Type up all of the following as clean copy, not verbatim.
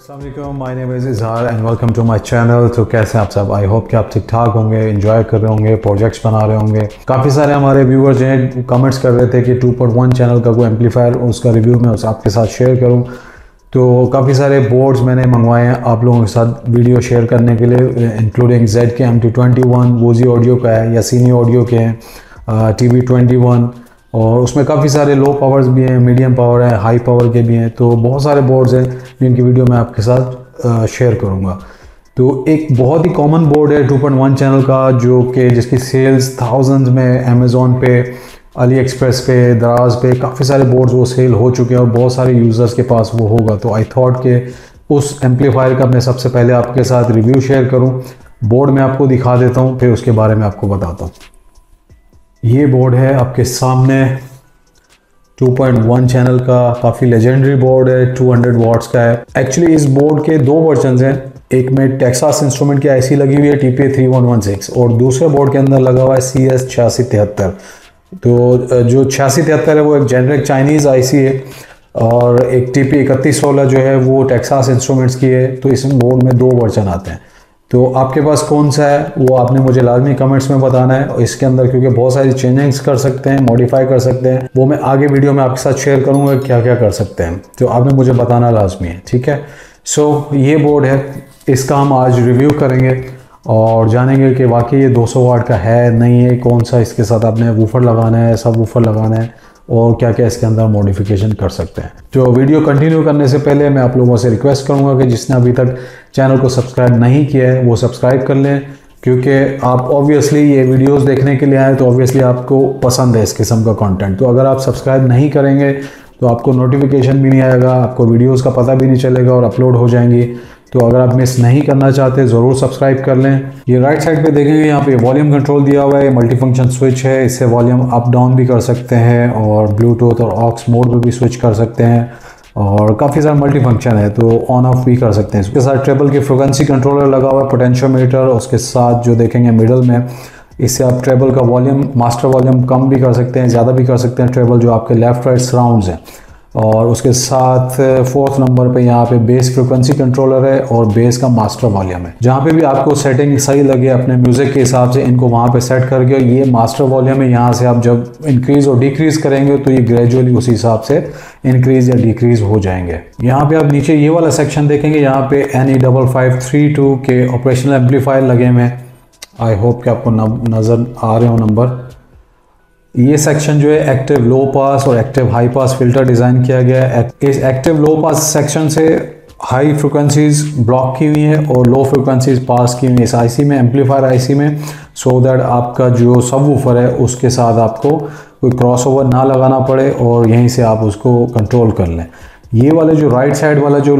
अस्सलाम वालेकुम, my name is Izhar and welcome to my channel. तो कैसे हैं आप सब? आई होप कि आप ठीक ठाक होंगे, एंजॉय कर रहे होंगे, प्रोजेक्ट्स बना रहे होंगे। काफ़ी सारे हमारे व्यूअर्स हैं कमेंट्स कर रहे थे कि 2.1 चैनल का कोई एम्पलीफायर उसका रिव्यू मैं आपके साथ शेयर करूं। तो काफ़ी सारे बोर्ड्स मैंने मंगवाए हैं आप लोगों के साथ वीडियो शेयर करने के लिए, इंक्लूडिंग ZK MT21, वोजी ऑडियो का है, यासीनी ऑडियो के हैं, TV21, और उसमें काफ़ी सारे लो पावर्स भी हैं, मीडियम पावर है, हाई पावर के भी हैं। तो बहुत सारे बोर्ड्स हैं जिनकी वीडियो मैं आपके साथ शेयर करूंगा। तो एक बहुत ही कॉमन बोर्ड है 2.1 चैनल का, जो कि जिसकी सेल्स थाउजेंड्स में अमेज़ॉन पे, अली एक्सप्रेस पे, दराज पे काफ़ी सारे बोर्ड्स वो सेल हो चुके हैं और बहुत सारे यूज़र्स के पास वो होगा। तो आई थॉट कि उस एम्पलीफायर का मैं सबसे पहले आपके साथ रिव्यू शेयर करूँ। बोर्ड में आपको दिखा देता हूँ, फिर उसके बारे में आपको बताता हूँ। ये बोर्ड है आपके सामने 2.1 चैनल का, काफ़ी लेजेंडरी बोर्ड है, 200 वाट्स का है। एक्चुअली इस बोर्ड के दो वर्जन हैं, एक में टेक्सास इंस्ट्रूमेंट की आईसी लगी हुई है TPA3116 और दूसरे बोर्ड के अंदर लगा हुआ है CS8673। तो जो 8673 है वो एक जेनरिक चाइनीज़ आईसी है और एक TP3116 जो है वो टेक्सास इंस्ट्रूमेंट्स की है। तो इस बोर्ड में दो वर्जन आते हैं। तो आपके पास कौन सा है वो आपने मुझे लाजमी कमेंट्स में बताना है। और इसके अंदर क्योंकि बहुत सारी चेंजिंग्स कर सकते हैं, मॉडिफाई कर सकते हैं, वो मैं आगे वीडियो में आपके साथ शेयर करूंगा क्या क्या कर सकते हैं। तो आपने मुझे बताना लाजमी है, ठीक है। सो ये बोर्ड है, इसका हम आज रिव्यू करेंगे और जानेंगे कि वाकई ये 200 वाट का है नहीं है, कौन सा इसके साथ आपने वूफर लगाना है, सब वूफर लगाना है और क्या क्या इसके अंदर मॉडिफिकेशन कर सकते हैं। तो वीडियो कंटिन्यू करने से पहले मैं आप लोगों से रिक्वेस्ट करूंगा कि जिसने अभी तक चैनल को सब्सक्राइब नहीं किया है वो सब्सक्राइब कर लें, क्योंकि आप ऑब्वियसली ये वीडियोस देखने के लिए आए तो ऑब्वियसली आपको पसंद है इस किस्म का कंटेंट। तो अगर आप सब्सक्राइब नहीं करेंगे तो आपको नोटिफिकेशन भी नहीं आएगा, आपको वीडियोज़ का पता भी नहीं चलेगा और अपलोड हो जाएंगी। तो अगर आप मिस नहीं करना चाहते ज़रूर सब्सक्राइब कर लें। ये राइट साइड पे देखेंगे, यहाँ पे वॉल्यूम कंट्रोल दिया हुआ है, मल्टी फंक्शन स्विच है, इससे वॉल्यूम अप डाउन भी कर सकते हैं और ब्लूटूथ और ऑक्स मोड पे भी स्विच कर सकते हैं और काफ़ी सारा मल्टी फंक्शन है, तो ऑन ऑफ भी कर सकते हैं। इसके साथ ट्रेबल की फ्रिक्वेंसी कंट्रोलर लगा हुआ है, पोटेंशियोमीटर, उसके साथ जो देखेंगे मिडल में, इससे आप ट्रेबल का वॉल्यूम, मास्टर वॉल्यूम कम भी कर सकते हैं, ज़्यादा भी कर सकते हैं ट्रेबल जो आपके लेफ्ट राइट सराउंड्स हैं। और उसके साथ 4th नंबर पे यहाँ पे बेस फ्रिक्वेंसी कंट्रोलर है और बेस का मास्टर वॉल्यूम है। जहाँ पे भी आपको सेटिंग सही लगे अपने म्यूज़िक के हिसाब से इनको वहाँ पे सेट करके, ये मास्टर वॉल्यूम है, यहाँ से आप जब इंक्रीज़ और डिक्रीज़ करेंगे तो ये ग्रेजुअली उसी हिसाब से इंक्रीज़ या डिक्रीज़ हो जाएंगे। यहाँ पे आप नीचे ये वाला सेक्शन देखेंगे, यहाँ पे NE5532 के ऑपरेशनल एम्पलीफायर लगे हुए हैं। आई होप कि आपको नज़र आ रहे हो नंबर। ये सेक्शन जो है एक्टिव लो पास और active high pass filter design किया गया है। इस एक्टिव लो पास सेक्शन से हाई फ्रिक्वेंसीज ब्लॉक की हुई हैं और लो फ्रिक्वेंसीज पास की हुई हैं इस आईसी में, एम्पलीफायर आईसी में, सो दैट आपका जो सबवूफर है उसके साथ आपको कोई क्रॉसओवर ना लगाना पड़े और यहीं से आप उसको कंट्रोल कर लें। ये वाले जो राइट साइड वाला जो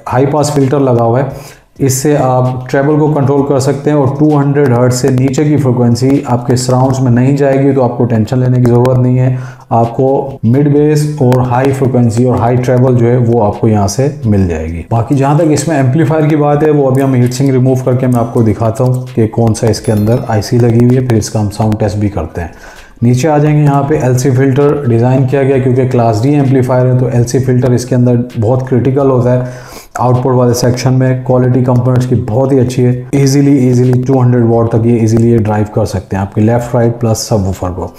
हाई पास फिल्टर लगा हुआ है, इससे आप ट्रेबल को कंट्रोल कर सकते हैं और 200 हर्ट्ज से नीचे की फ्रिक्वेंसी आपके सराउंड्स में नहीं जाएगी, तो आपको टेंशन लेने की ज़रूरत नहीं है। आपको मिड बेस और हाई फ्रिक्वेंसी और हाई ट्रेबल जो है वो आपको यहाँ से मिल जाएगी। बाकी जहाँ तक इसमें एम्पलीफायर की बात है, वो अभी हम हीट सिंक रिमूव करके मैं आपको दिखाता हूँ कि कौन सा इसके अंदर आईसी लगी हुई है, फिर इसका हम साउंड टेस्ट भी करते हैं। नीचे आ जाएंगे, यहाँ पे LC फिल्टर डिज़ाइन किया गया, क्योंकि क्लास D एम्पलीफायर है तो LC फिल्टर इसके अंदर बहुत क्रिटिकल होता है। आउटपुट वाले सेक्शन में क्वालिटी कंपोनेंट्स की बहुत ही अच्छी है, इजीली 200 वाट तक ये इजीली ड्राइव कर सकते हैं आपके लेफ्ट राइट प्लस सबवूफर को।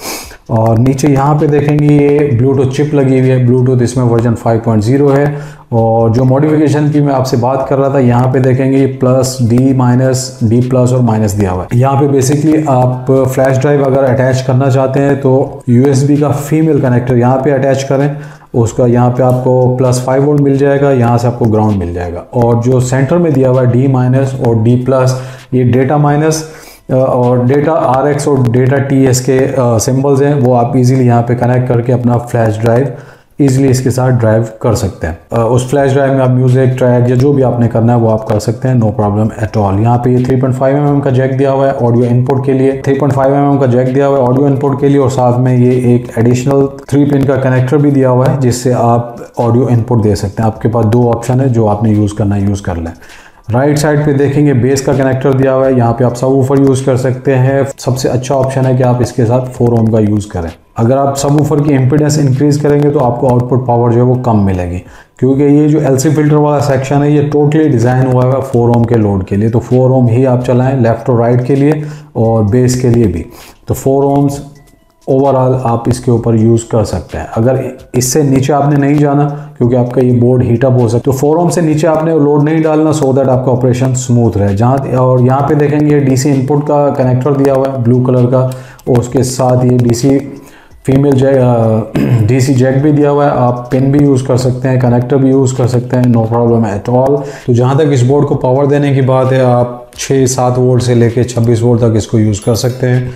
और नीचे यहाँ पे देखेंगे ये ब्लूटूथ चिप लगी हुई है, ब्लूटूथ इसमें वर्जन 5.0 है। और जो मॉडिफिकेशन की मैं आपसे बात कर रहा था, यहाँ पे देखेंगे ये प्लस D प्लस और माइनस दिया हुआ है। यहाँ पे बेसिकली आप फ्लैश ड्राइव अगर अटैच करना चाहते हैं तो USB का फीमेल कनेक्टर यहाँ पे अटैच करें, उसका यहाँ पे आपको +5 वोल्ट मिल जाएगा, यहाँ से आपको ग्राउंड मिल जाएगा। और जो सेंटर में दिया हुआ है D- और D+, ये डेटा माइनस और डेटा RX और डेटा TS के सिंबल्स हैं, वो आप इजीली यहाँ पे कनेक्ट करके अपना फ्लैश ड्राइव इजीली इसके साथ ड्राइव कर सकते हैं। उस फ्लैश ड्राइव में आप म्यूजिक ट्रैक या जो भी आपने करना है वो आप कर सकते हैं, नो प्रॉब्लम एट ऑल। यहाँ पे ये 3.5 mm का जैक दिया हुआ है ऑडियो इनपुट के लिए, 3.5 mm का जैक दिया हुआ है ऑडियो इनपुट के लिए, और साथ में ये एक एडिशनल 3 पिन का कनेक्टर भी दिया हुआ है जिससे आप ऑडियो इनपुट दे सकते हैं। आपके पास दो ऑप्शन है, जो आपने यूज़ करना है यूज़ कर लें। राइट साइड पे देखेंगे बेस का कनेक्टर दिया हुआ है, यहाँ पे आप सबवूफर यूज़ कर सकते हैं। सबसे अच्छा ऑप्शन है कि आप इसके साथ 4 ओम का यूज़ करें। अगर आप सबवूफर की इम्पीडेंस इंक्रीज करेंगे तो आपको आउटपुट पावर जो है वो कम मिलेगी, क्योंकि ये जो एलसी फिल्टर वाला सेक्शन है ये टोटली डिज़ाइन हुआ है 4 ओम के लोड के लिए। तो 4 ओम ही आप चलाएं लेफ़्ट और राइट के लिए और बेस के लिए भी। तो 4 ओम्स ओवरऑल आप इसके ऊपर यूज़ कर सकते हैं। अगर इससे नीचे आपने नहीं जाना क्योंकि आपका ये बोर्ड हीटअप हो सकता है, तो 4 ओम से नीचे आपने लोड नहीं डालना सो दैट आपका ऑपरेशन स्मूथ रहे। और यहाँ पे देखेंगे डीसी इनपुट का कनेक्टर दिया हुआ है ब्लू कलर का, और उसके साथ ये DC female jack DC jack भी दिया हुआ है। आप पिन भी यूज़ कर सकते हैं, कनेक्टर भी यूज़ कर सकते हैं, नो प्रॉब्लम एट ऑल। तो जहाँ तक इस बोर्ड को पावर देने की बात है, आप 6-7 वोल्ट से लेके 26 वोल्ट तक इसको यूज़ कर सकते हैं,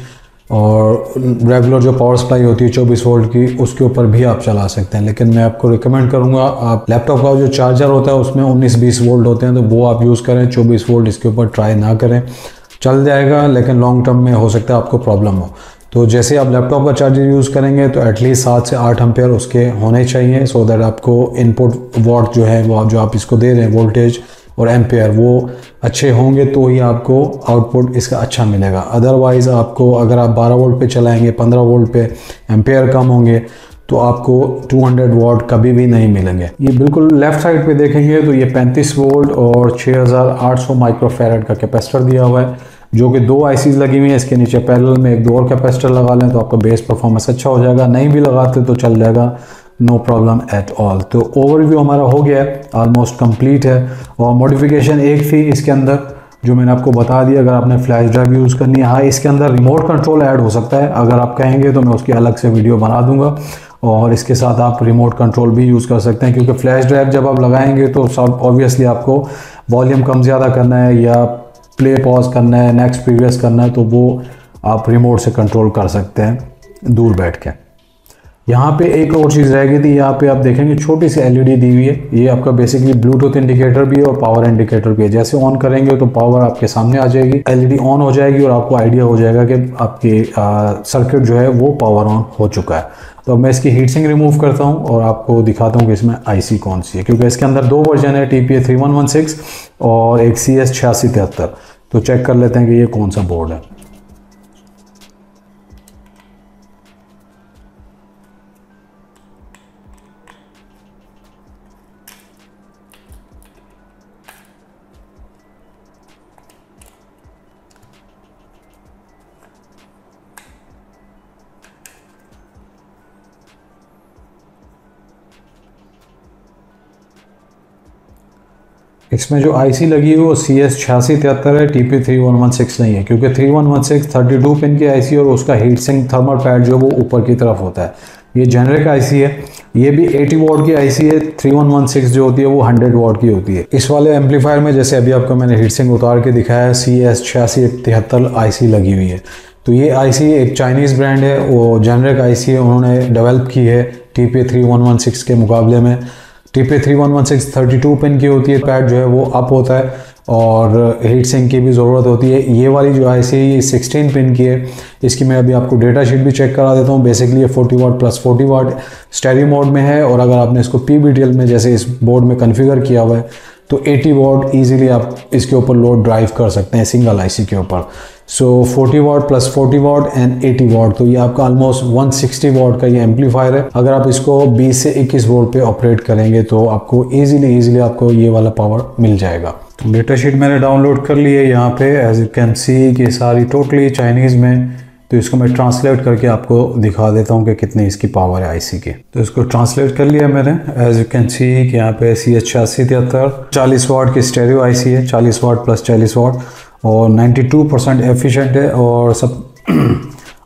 और रेगुलर जो पावर सप्लाई होती है 24 वोल्ट की उसके ऊपर भी आप चला सकते हैं। लेकिन मैं आपको रिकमेंड करूंगा आप लैपटॉप का जो चार्जर होता है उसमें 19-20 वोल्ट होते हैं, तो वो आप यूज़ करें। 24 वोल्ट इसके ऊपर ट्राई ना करें, चल जाएगा लेकिन लॉन्ग टर्म में हो सकता है आपको प्रॉब्लम हो। तो जैसे आप लैपटॉप का चार्जर यूज़ करेंगे तो एटलीस्ट 7 से 8 एम्पेयर उसके होने चाहिए, सो दैट आपको इनपुट वॉट जो है वो जो आप इसको दे रहे हैं वोल्टेज और एम्पेयर वो अच्छे होंगे तो ही आपको आउटपुट इसका अच्छा मिलेगा। अदरवाइज़ आपको अगर आप 12 वोल्ट पे चलाएंगे, 15 वोल्ट पे एम्पेयर कम होंगे तो आपको 200 वॉट कभी भी नहीं मिलेंगे। ये बिल्कुल लेफ़्ट साइड पे देखेंगे तो ये 35 वोल्ट और 6800 माइक्रोफैरड का कैपेसिटर दिया हुआ है, जो कि 2 आईसीज लगी हुई हैं। इसके नीचे पैरेलल में एक 2 और कैपेसिटर लगा लें तो आपका बेस परफॉर्मेंस अच्छा हो जाएगा। नहीं भी लगाते तो चल जाएगा, नो प्रॉब्लम एट ऑल। तो ओवरव्यू हमारा हो गया है, ऑलमोस्ट कंप्लीट है। और मॉडिफिकेशन एक थी इसके अंदर जो मैंने आपको बता दिया, अगर आपने फ्लैश ड्राइव यूज़ करनी है, हाँ इसके अंदर रिमोट कंट्रोल ऐड हो सकता है। अगर आप कहेंगे तो मैं उसकी अलग से वीडियो बना दूंगा, और इसके साथ आप रिमोट कंट्रोल भी यूज़ कर सकते हैं, क्योंकि फ्लैश ड्राइव जब आप लगाएंगे तो सब ऑब्वियसली आपको वॉल्यूम कम ज़्यादा करना है या प्ले पॉज करना है, नेक्स्ट प्रीवियस करना है, तो वो आप रिमोट से कंट्रोल कर सकते हैं दूर बैठ के। यहाँ पे एक और चीज़ रह गई थी, यहाँ पे आप देखेंगे छोटी सी एलईडी दी हुई है। ये आपका बेसिकली ब्लूटूथ इंडिकेटर भी है और पावर इंडिकेटर भी है। जैसे ऑन करेंगे तो पावर आपके सामने आ जाएगी, एलईडी ऑन हो जाएगी और आपको आइडिया हो जाएगा कि आपकी सर्किट जो है वो पावर ऑन हो चुका है। तो मैं इसकी हीट सिंक रिमूव करता हूँ और आपको दिखाता हूँ कि इसमें आईसी कौन सी है, क्योंकि इसके अंदर 2 वर्जन है, TPA3116 और एक CS8673। तो चेक कर लेते हैं कि ये कौन सा बोर्ड है। इसमें जो आईसी लगी है वो CS8673 है, TP3116 नहीं है, क्योंकि 3116 32 पिन की आईसी और उसका हीट सिंक थर्मल पैड जो वो ऊपर की तरफ होता है। ये जेनरिक आईसी है, ये भी 80 वॉट की आईसी है। 3116 जो होती है वो 100 वॉट की होती है। इस वाले एम्पलीफायर में जैसे अभी आपको मैंने हीट सिंक उतार के दिखाया है, CS8673 आईसी लगी हुई है। तो ये आईसी एक चाइनीज़ ब्रांड है, वो जेनरिक आईसी है, उन्होंने डेवलप की है TPA3116 के मुकाबले में। TPA3116 32 पिन की होती है, पैड जो है वो अप होता है और हीट सिंक की भी ज़रूरत होती है। ये वाली जो आईसी है ये 16 पिन की है। इसकी मैं अभी आपको डेटा शीट भी चेक करा देता हूँ। बेसिकली ये 40 वाट प्लस 40 वाट स्टेरियो मोड में है, और अगर आपने इसको PBTL में जैसे इस बोर्ड में कन्फिगर किया हुआ है तो 80 वाट ईजिली आप इसके ऊपर लोड ड्राइव कर सकते हैं सिंगल आईसी के ऊपर। सो 40 वाट प्लस 40 वाट एंड 80 वाट, तो ये आपका ऑलमोस्ट 160 वाट का ये एम्पलीफायर है। अगर आप इसको 20 से 21 वोल्ट पे ऑपरेट करेंगे तो आपको इजीली आपको ये वाला पावर मिल जाएगा। तो डेटा शीट मैंने डाउनलोड कर ली है यहाँ पे, एज यू कैन सी कि सारी टोटली चाइनीज़ में। तो इसको मैं ट्रांसलेट करके आपको दिखा देता हूँ कि कितनी इसकी पावर है आईसी की। तो इसको ट्रांसलेट कर लिया मैंने, एज यू कैन सी कि यहाँ पे CS8673 40 वाट की स्टेरियो आईसी है, 40 वाट प्लस 40 वाट और 92% एफिशिएंट है और सब।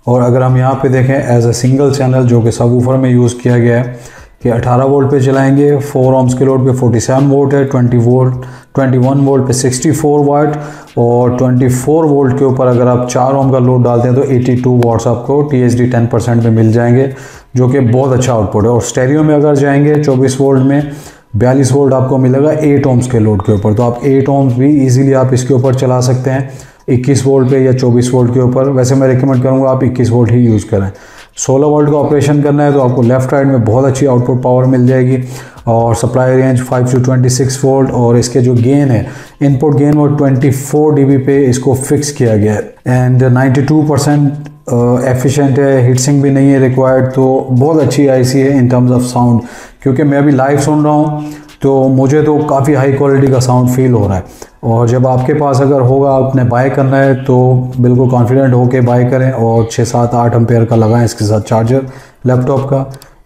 और अगर हम यहाँ पे देखें एज अ सिंगल चैनल जो कि सबवूफर में यूज़ किया गया है कि 18 वोल्ट पे चलाएंगे, 4 ohms के लोड पे 47 वोल्ट है, 21 वोल्ट पे 64 वाट और 24 वोल्ट के ऊपर अगर आप 4 ohm का लोड डालते हैं तो 82 वाट्स आपको THD 10% में मिल जाएंगे, जो कि बहुत अच्छा आउटपुट है। और स्टेरियो में अगर जाएंगे 24 वोल्ट में 42 वोल्ट आपको मिलेगा 8 ohms के लोड के ऊपर। तो आप 8 ohms भी इजीली आप इसके ऊपर चला सकते हैं 21 वोल्ट पे या 24 वोल्ट के ऊपर। वैसे मैं रिकमेंड करूँगा आप 21 वोल्ट ही यूज़ करें। 16 वोल्ट का ऑपरेशन करना है तो आपको लेफ्ट राइट में बहुत अच्छी आउटपुट पावर मिल जाएगी। और सप्लाई रेंज 5 to 26 वोल्ट, और इसके जो गेन है इनपुट गेन वो 24 dB पे इसको फिक्स किया गया है। एंड 92% एफिशिएंट है, हीट सिंक भी नहीं है रिक्वायर्ड, तो बहुत अच्छी आईसी है इन टर्म्स ऑफ साउंड। क्योंकि मैं अभी लाइव सुन रहा हूँ तो मुझे तो काफ़ी हाई क्वालिटी का साउंड फील हो रहा है। और जब आपके पास अगर होगा, आपने बाय करना है तो बिल्कुल कॉन्फिडेंट होके बाय करें और 6-7-8 एम्पेयर का लगाएं इसके साथ चार्जर लैपटॉप का,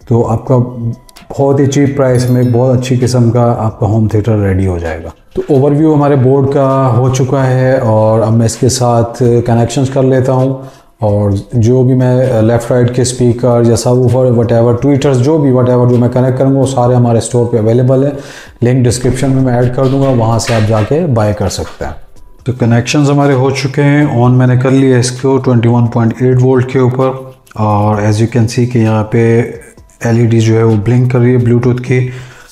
तो आपका बहुत ही चीप प्राइस में बहुत अच्छी किस्म का आपका होम थिएटर रेडी हो जाएगा। तो ओवरव्यू हमारे बोर्ड का हो चुका है और अब मैं इसके साथ कनेक्शंस कर लेता हूँ। और जो भी मैं लेफ़्ट राइट के स्पीकर या सबवूफर वटेवर ट्विटर्स जो मैं कनेक्ट करूँगा वो सारे हमारे स्टोर पे अवेलेबल है। लिंक डिस्क्रिप्शन में मैं ऐड कर दूँगा, वहाँ से आप जाके बाय कर सकते हैं। तो कनेक्शंस हमारे हो चुके हैं, ऑन मैंने कर लिया इसको 21.8 वोल्ट के ऊपर। और एज यू कैन सी कि यहाँ पे LED जो है वो ब्लिंक कर रही है ब्लूटूथ की।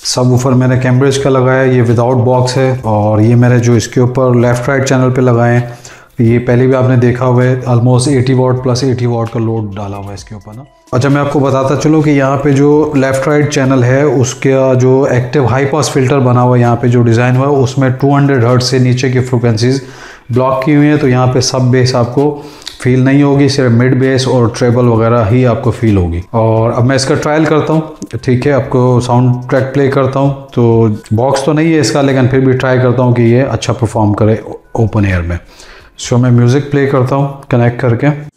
सबवूफर मैंने कैम्ब्रिज का लगाया, ये विदाउट बॉक्स है। और ये मैंने जो इसके ऊपर लेफ़्ट राइट चैनल पे लगाए हैं, ये पहले भी आपने देखा हुआ है, ऑलमोस्ट 80 वाट प्लस 80 वाट का लोड डाला हुआ है इसके ऊपर ना। अच्छा, मैं आपको बताता चलूँ कि यहाँ पे जो लेफ़्ट राइट चैनल है उसका जो एक्टिव हाई पास फिल्टर बना हुआ है, यहाँ पे जो डिज़ाइन हुआ है उसमें 200 हर्ट्ज से नीचे की फ्रिक्वेंसीज ब्लॉक की हुई हैं। तो यहाँ पे सब बेस आपको फील नहीं होगी, सिर्फ मिड बेस और ट्रेबल वगैरह ही आपको फील होगी। और अब मैं इसका ट्रायल करता हूँ, ठीक है, आपको साउंड ट्रैक प्ले करता हूँ। तो बॉक्स तो नहीं है इसका, लेकिन फिर भी ट्राई करता हूँ कि ये अच्छा परफॉर्म करे ओपन एयर में। सो मैं म्यूज़िक प्ले करता हूँ कनेक्ट करके।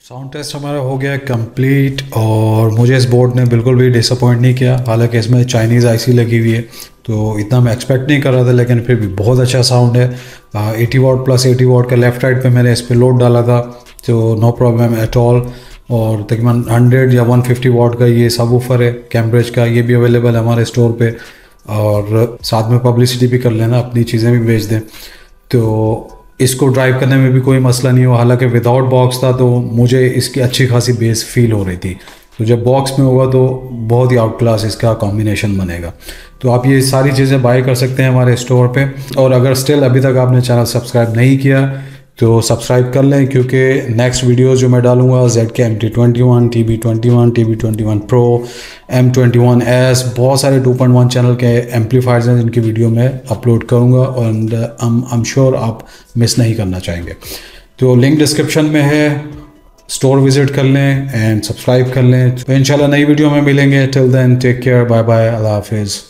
साउंड टेस्ट हमारा हो गया कंप्लीट और मुझे इस बोर्ड ने बिल्कुल भी डिसअपॉइंट नहीं किया। हालांकि इसमें चाइनीज़ आईसी लगी हुई है तो इतना मैं एक्सपेक्ट नहीं कर रहा था, लेकिन फिर भी बहुत अच्छा साउंड है। 80 वाट प्लस 80 वाट का लेफ़्ट राइट पे मैंने इस पर लोड डाला था, तो नो प्रॉब्लम एट ऑल। और तकरीबन 100 या 150 वाट का ये सबवूफर है कैम्ब्रिज का, ये भी अवेलेबल है हमारे स्टोर पे। और साथ में पब्लिसिटी भी कर लेना, अपनी चीज़ें भी बेच दें, तो इसको ड्राइव करने में भी कोई मसला नहीं हो। हालांकि विदाउट बॉक्स था तो मुझे इसकी अच्छी खासी बेस फील हो रही थी, तो जब बॉक्स में होगा तो बहुत ही आउट क्लास इसका कॉम्बिनेशन बनेगा। तो आप ये सारी चीज़ें बाय कर सकते हैं हमारे स्टोर पे। और अगर स्टिल अभी तक आपने चैनल सब्सक्राइब नहीं किया तो सब्सक्राइब कर लें, क्योंकि नेक्स्ट वीडियोस जो मैं डालूंगा ZK MT21, TB21, TB21 Pro, M21S, बहुत सारे 2.1 चैनल के एम्पलीफायर्स हैं जिनकी वीडियो मैं अपलोड करूंगा और आई एम श्योर आप मिस नहीं करना चाहेंगे। तो लिंक डिस्क्रिप्शन में है, स्टोर विजिट कर लें एंड सब्सक्राइब कर लें। तो इंशाल्लाह नई वीडियो में मिलेंगे। Till then take care, bye bye, अल्लाह हाफिज़।